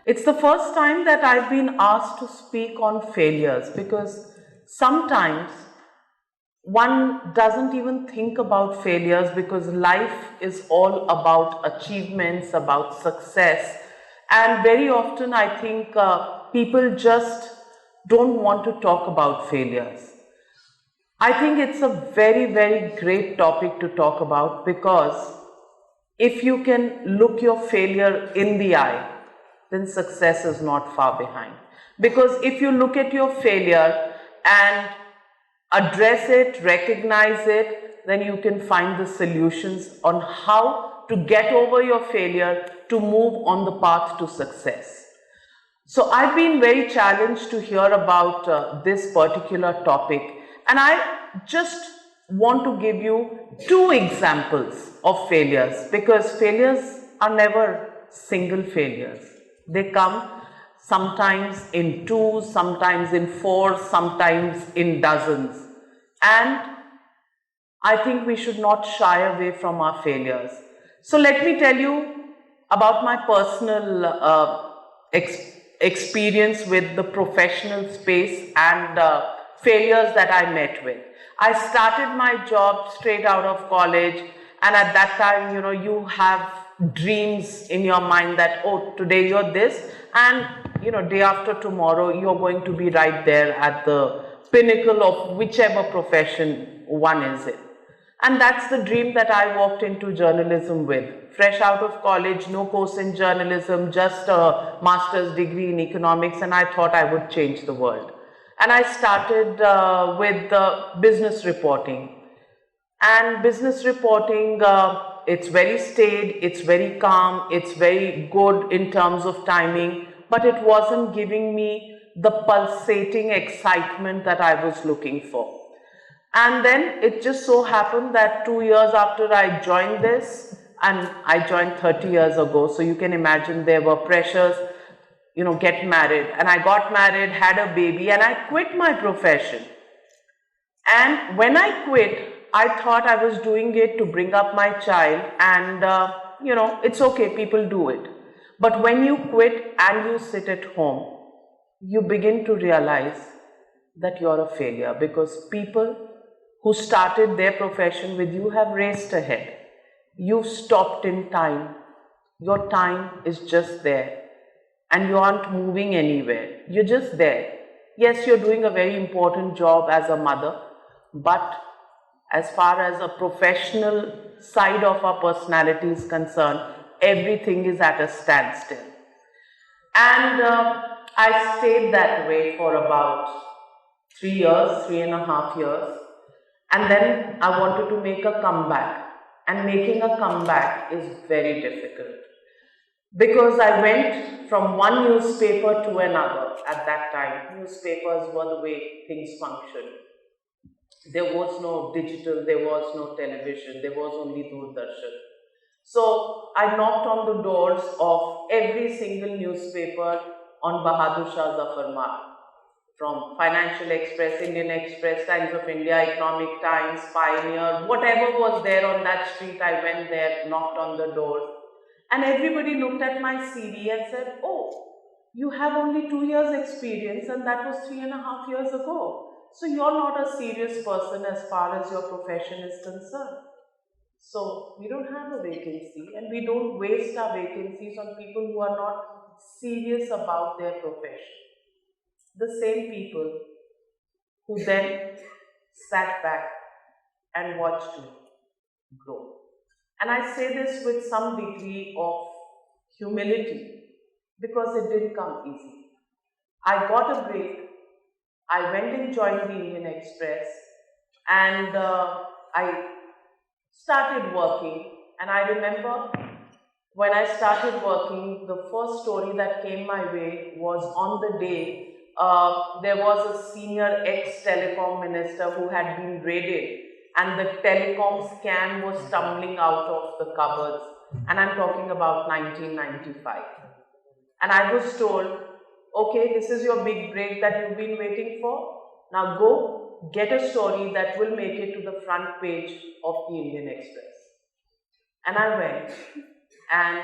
It's the first time that I've been asked to speak on failures, because sometimes one doesn't even think about failures, because life is all about achievements, about success. And very often I think people just don't want to talk about failures. I think it's a very, very great topic to talk about, because if you can look your failure in the eye, then success is not far behind. Because if you look at your failure and address it, recognize it, then you can find the solutions on how to get over your failure to move on the path to success. So I've been very challenged to hear about this particular topic, and I just want to give you two examples of failures, because failures are never single failures. They come sometimes in two, sometimes in four, sometimes in dozens. And I think we should not shy away from our failures. So let me tell you about my personal experience with the professional space and failures that I met with. I started my job straight out of college, and at that time, you have dreams in your mind that, oh, today you're this, and day after tomorrow, you're going to be right there at the pinnacle of whichever profession one is in. And that's the dream that I walked into journalism with. Fresh out of college, no course in journalism, just a master's degree in economics, and I thought I would change the world. And I started with business reporting. And business reporting, it's very staid, it's very calm, it's very good in terms of timing, but it wasn't giving me the pulsating excitement that I was looking for. And then it just so happened that 2 years after I joined this, and I joined 30 years ago, so you can imagine there were pressures, get married. And I got married, had a baby, and I quit my profession. And when I quit, I thought I was doing it to bring up my child, and it's okay, people do it. But when you quit and you sit at home, you begin to realize that you're a failure, because people who started their profession with you have raced ahead. You've stopped in time. Your time is just there, and you aren't moving anywhere. You're just there. Yes, you're doing a very important job as a mother, but as far as a professional side of our personality is concerned, everything is at a standstill. And I stayed that way for about 3 years, 3.5 years. And then I wanted to make a comeback. And making a comeback is very difficult, because I went from one newspaper to another. At that time, newspapers were the way things functioned. There was no digital, there was no television, there was only Doordarshan. So I knocked on the doors of every single newspaper on Bahadur Shah Zafar Marg, from Financial Express, Indian Express, Times of India, Economic Times, Pioneer, whatever was there on that street, I went there, knocked on the doors, and everybody looked at my CV and said, oh, you have only 2 years experience, and that was 3.5 years ago. So you're not a serious person as far as your profession is concerned. So we don't have a vacancy, and we don't waste our vacancies on people who are not serious about their profession. The same people who then sat back and watched me grow. And I say this with some degree of humility, because it didn't come easy. I got a break. I went and joined the Indian Express, and I started working. And I remember when I started working, the first story that came my way was on the day there was a senior ex-telecom minister who had been raided, and the telecom scan was tumbling out of the cupboards. And I'm talking about 1995. And I was told, okay, this is your big break that you've been waiting for. Now go get a story that will make it to the front page of the Indian Express. And I went, and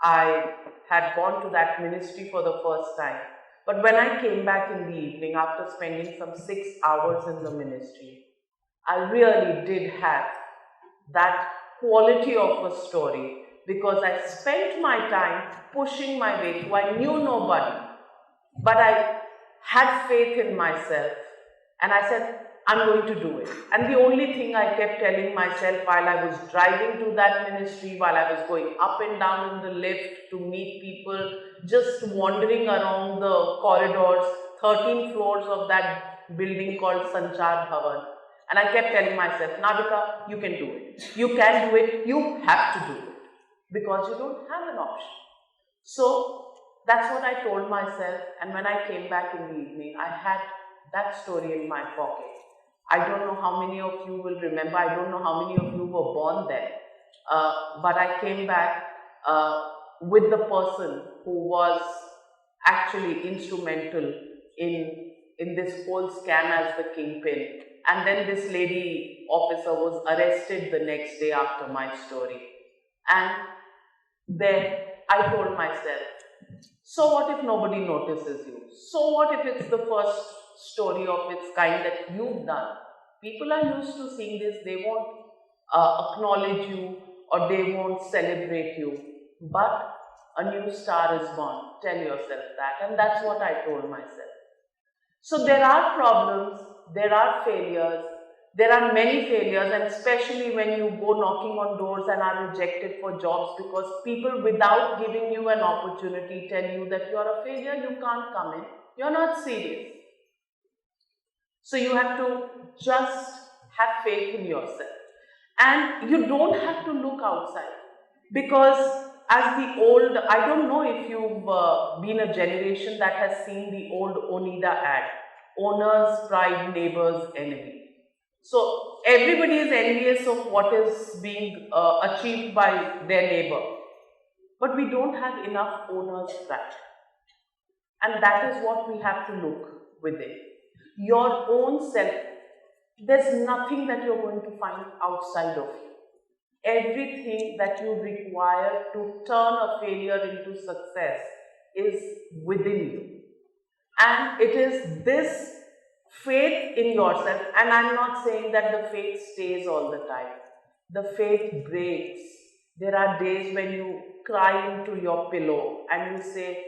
I had gone to that ministry for the first time. But when I came back in the evening after spending some 6 hours in the ministry, I really did have that quality of a story because I spent my time pushing my way through. I knew nobody, but I had faith in myself and I said, I'm going to do it. And the only thing I kept telling myself while I was driving to that ministry, while I was going up and down in the lift to meet people, just wandering around the corridors, 13 floors of that building called Sanchar Bhavan. And I kept telling myself, Navika, you can do it. You can do it. You have to do it because you don't have an option. So that's what I told myself, and when I came back in the evening, I had that story in my pocket. I don't know how many of you will remember, I don't know how many of you were born then, but I came back with the person who was actually instrumental in this whole scam as the kingpin. And then this lady officer was arrested the next day after my story. And then I told myself, so what if nobody notices you? So what if it's the first story of its kind that you've done? People are used to seeing this, they won't acknowledge you or they won't celebrate you. But a new star is born. Tell yourself that. And that's what I told myself. So there are problems, there are failures, there are many failures, and especially when you go knocking on doors and are rejected for jobs because people without giving you an opportunity tell you that you are a failure, you can't come in, you're not serious. So you have to just have faith in yourself. And you don't have to look outside because as the old, I don't know if you've been a generation that has seen the old Onida ad, owner's pride, neighbor's enemy. So everybody is envious of what is being achieved by their neighbor. But we don't have enough owner's pride. And that is what we have to look within. Your own self, there's nothing that you're going to find outside of you. Everything that you require to turn a failure into success is within you. And it is this faith in yourself, and I'm not saying that the faith stays all the time. The faith breaks. There are days when you cry into your pillow and you say,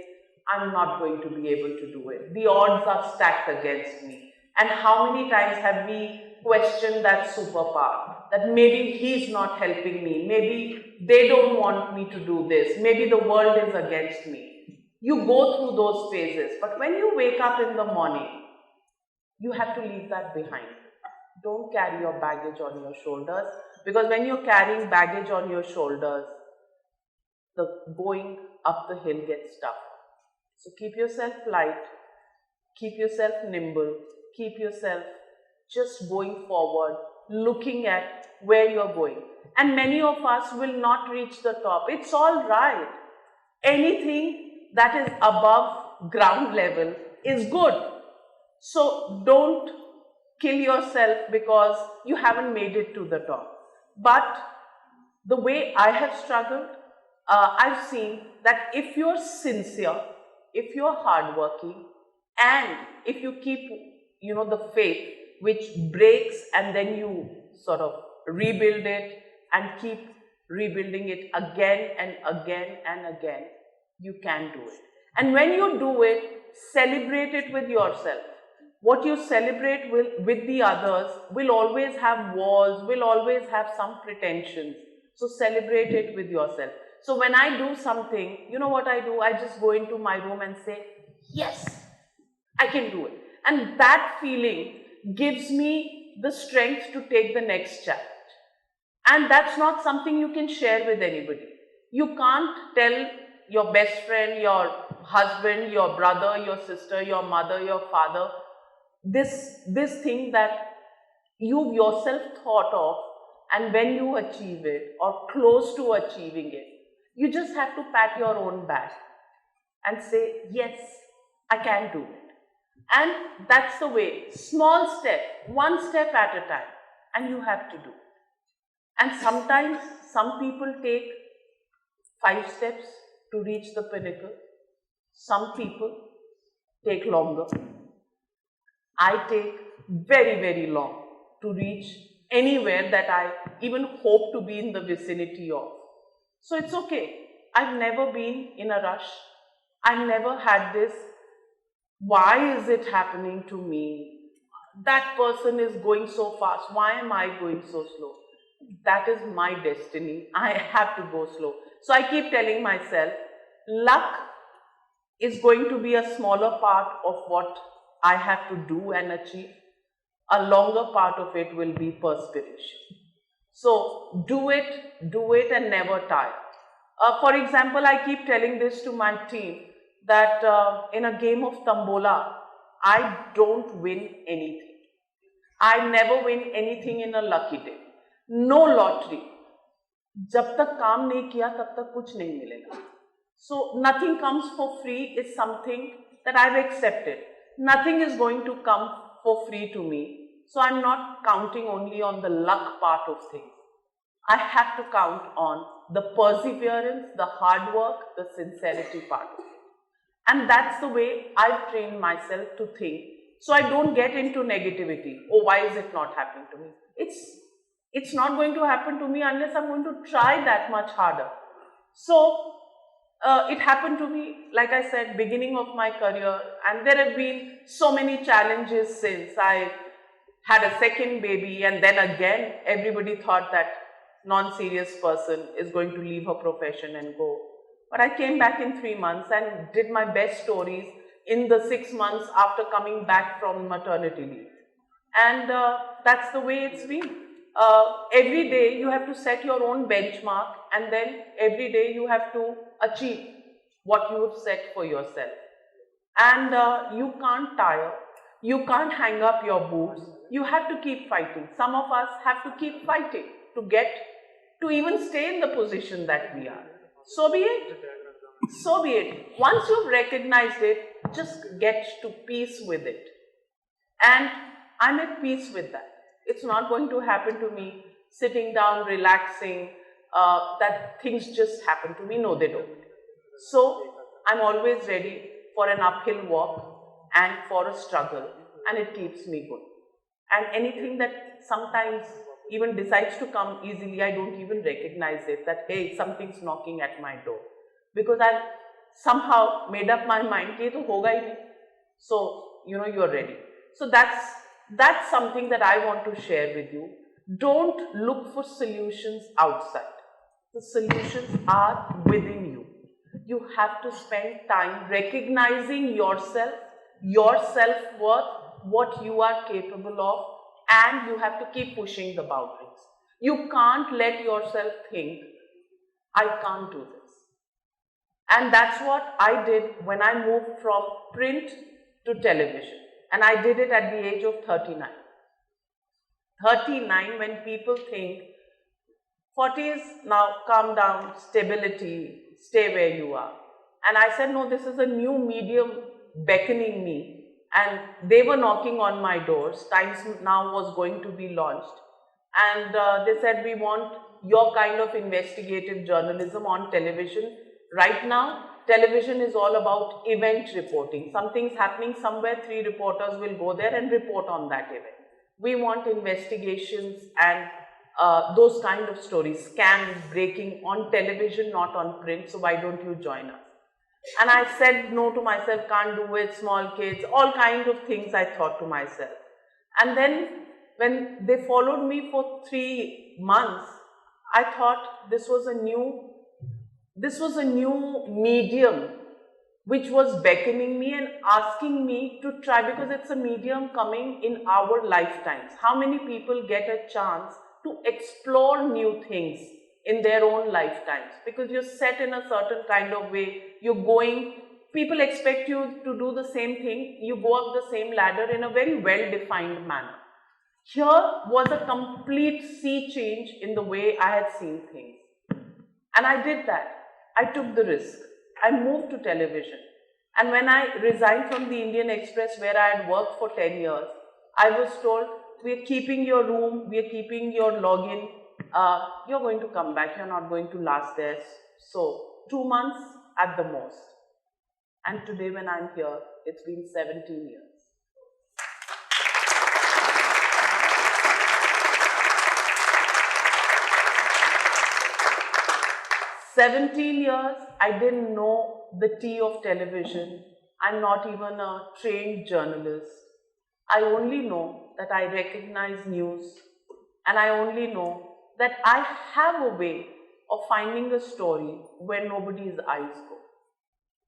I'm not going to be able to do it. The odds are stacked against me. And how many times have we questioned that superpower? That maybe he's not helping me. Maybe they don't want me to do this. Maybe the world is against me. You go through those phases. But when you wake up in the morning, you have to leave that behind. Don't carry your baggage on your shoulders, because when you're carrying baggage on your shoulders, the going up the hill gets tough. So keep yourself light, keep yourself nimble, keep yourself just going forward, looking at where you're going. And many of us will not reach the top. It's all right. Anything that is above ground level is good. So don't kill yourself because you haven't made it to the top. But the way I have struggled, I've seen that if you're sincere, if you're hardworking, and if you keep, the faith which breaks and then you sort of rebuild it and keep rebuilding it again and again and again, you can do it. And when you do it, celebrate it with yourself. What you celebrate with the others will always have walls, will always have some pretensions. So celebrate it with yourself. So when I do something, you know what I do? I just go into my room and say, yes, I can do it. And that feeling gives me the strength to take the next challenge. And that's not something you can share with anybody. You can't tell your best friend, your husband, your brother, your sister, your mother, your father, this thing that you yourself thought of, and when you achieve it or close to achieving it, you just have to pat your own back and say, yes, I can do it. And that's the way, small step, one step at a time, and you have to do it. And sometimes some people take 5 steps, to reach the pinnacle. Some people take longer. I take very, very long to reach anywhere that I even hope to be in the vicinity of. So it's okay. I've never been in a rush. I've never had this, why is it happening to me? That person is going so fast. Why am I going so slow? That is my destiny. I have to go slow. So I keep telling myself, luck is going to be a smaller part of what I have to do and achieve. A longer part of it will be perspiration. So do it and never tire. For example, I keep telling this to my team that in a game of Tambola, I don't win anything. I never win anything in a lucky day. No lottery. जब तक काम नहीं किया तब तक कुछ नहीं मिलेगा. So nothing comes for free is something that I've accepted. Nothing is going to come for free to me. So I'm not counting only on the luck part of things. I have to count on the perseverance, the hard work, the sincerity part of it. And that's the way I've trained myself to think. So I don't get into negativity. Oh, why is it not happening to me? It's not going to happen to me unless I'm going to try that much harder. So it happened to me, like I said, beginning of my career, and there have been so many challenges since. I had a second baby, and then again everybody thought that non-serious person is going to leave her profession and go. But I came back in 3 months and did my best stories in the 6 months after coming back from maternity leave. And that's the way it's been. Every day you have to set your own benchmark, and then every day you have to achieve what you have set for yourself. And you can't tire. You can't hang up your boots. You have to keep fighting. Some of us have to keep fighting to even stay in the position that we are. So be it. So be it. Once you've recognized it, just get to peace with it. And I'm at peace with that. It's not going to happen to me sitting down, relaxing, that things just happen to me. No, they don't. So I'm always ready for an uphill walk and for a struggle, and it keeps me going. And anything that sometimes even decides to come easily, I don't even recognize it, that hey, something's knocking at my door. Because I've somehow made up my mind, कि ये तो होगा ही नहीं. So, you're ready. So that's something that I want to share with you. Don't look for solutions outside. The solutions are within you. You have to spend time recognizing yourself, your self-worth, what you are capable of, and you have to keep pushing the boundaries. You can't let yourself think, I can't do this. And that's what I did when I moved from print to television. And I did it at the age of 39. 39, when people think 40s, now calm down, stability, stay where you are. And I said, no, this is a new medium beckoning me. And they were knocking on my doors. Times Now was going to be launched. And they said, we want your kind of investigative journalism on television. Right now, television is all about event reporting. Something's happening somewhere, 3 reporters will go there and report on that event. We want investigations and those kind of stories, scams, breaking on television, not on print. So why don't you join us? And I said no to myself, can't do it, small kids, all kinds of things I thought to myself. And then when they followed me for 3 months, I thought this was a new medium which was beckoning me and asking me to try, because it's a medium coming in our lifetimes. How many people get a chance to explore new things in their own lifetimes? Because you're set in a certain kind of way, people expect you to do the same thing, you go up the same ladder in a very well-defined manner. Here was a complete sea change in the way I had seen things. And I did that. I took the risk. I moved to television. And when I resigned from the Indian Express, where I had worked for 10 years, I was told, we are keeping your room, we are keeping your login, you're going to come back, you're not going to last there. So 2 months at the most. And today when I'm here, it's been 17 years. 17 years, I didn't know the T of television. I'm not even a trained journalist. I only know that I recognize news, and I only know that I have a way of finding a story where nobody's eyes go.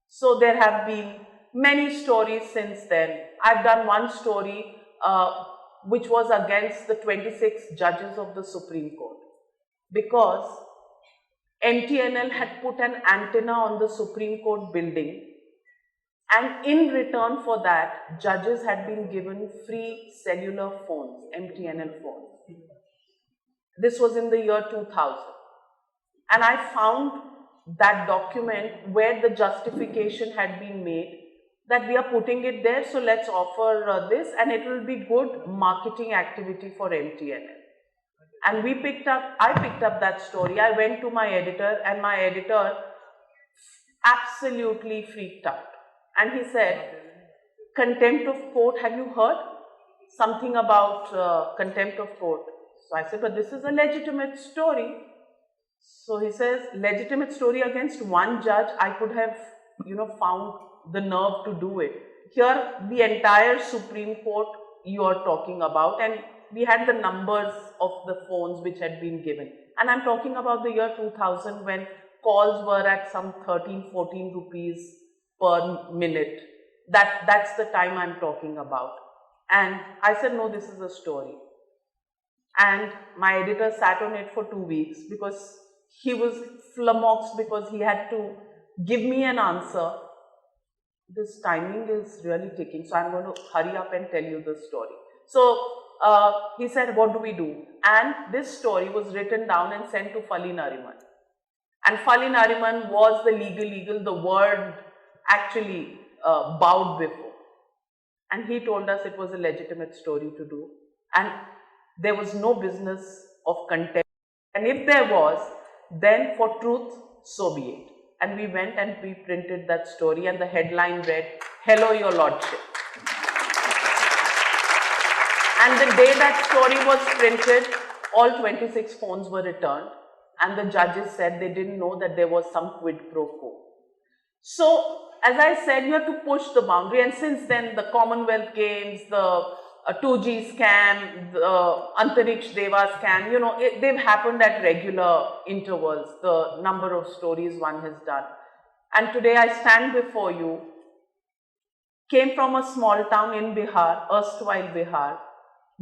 So there have been many stories since then. I've done one story which was against the 26 judges of the Supreme Court, because NTNL had put an antenna on the Supreme Court building, and in return for that, judges had been given free cellular phones, MTNL phones. This was in the year 2000. And I found that document where the justification had been made that we are putting it there, so let's offer this, and it will be good marketing activity for MTNL. And I picked up that story. I went to my editor, and my editor absolutely freaked out. And he said, contempt of court, have you heard something about contempt of court? So I said, but this is a legitimate story. So he says, legitimate story against one judge, I could have, found the nerve to do it. Here, the entire Supreme Court you are talking about, and we had the numbers of the phones which had been given. And I'm talking about the year 2000 when calls were at some 13, 14 rupees per minute. That's the time I'm talking about. And I said, no, this is a story. And my editor sat on it for 2 weeks because he was flummoxed, because he had to give me an answer. This timing is really ticking, so I'm going to hurry up and tell you the story. So he said, what do we do? And this story was written down and sent to Fali Nariman. And Fali Nariman was the legal, the word actually bowed before. And he told us it was a legitimate story to do. And there was no business of contempt. And if there was, then for truth, so be it. And we went and we printed that story, and the headline read, "Hello, Your Lordship." And the day that story was printed, all 26 phones were returned, and the judges said they didn't know that there was some quid pro quo. So, as I said, you have to push the boundary, and since then, the Commonwealth Games, the 2G scam, the Antariksh Deva scam, they've happened at regular intervals, the number of stories one has done. And today I stand before you, came from a small town in Bihar, erstwhile Bihar,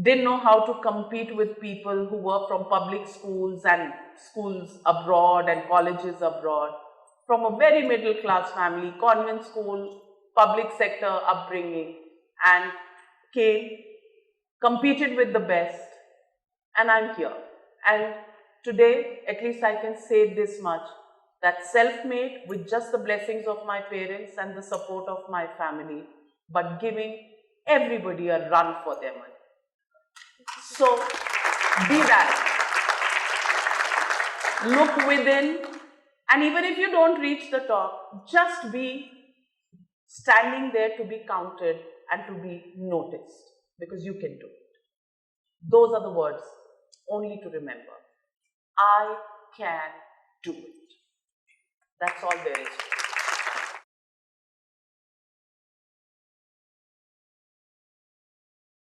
didn't know how to compete with people who were from public schools and schools abroad and colleges abroad, from a very middle class family, convent school, public sector upbringing, and came, competed with the best, and I'm here. And today, at least I can say this much, that self-made with just the blessings of my parents and the support of my family, but giving everybody a run for their money. So, be that. Look within, and even if you don't reach the top, just be standing there to be counted and to be noticed, because you can do it. Those are the words only to remember. I can do it. That's all there is.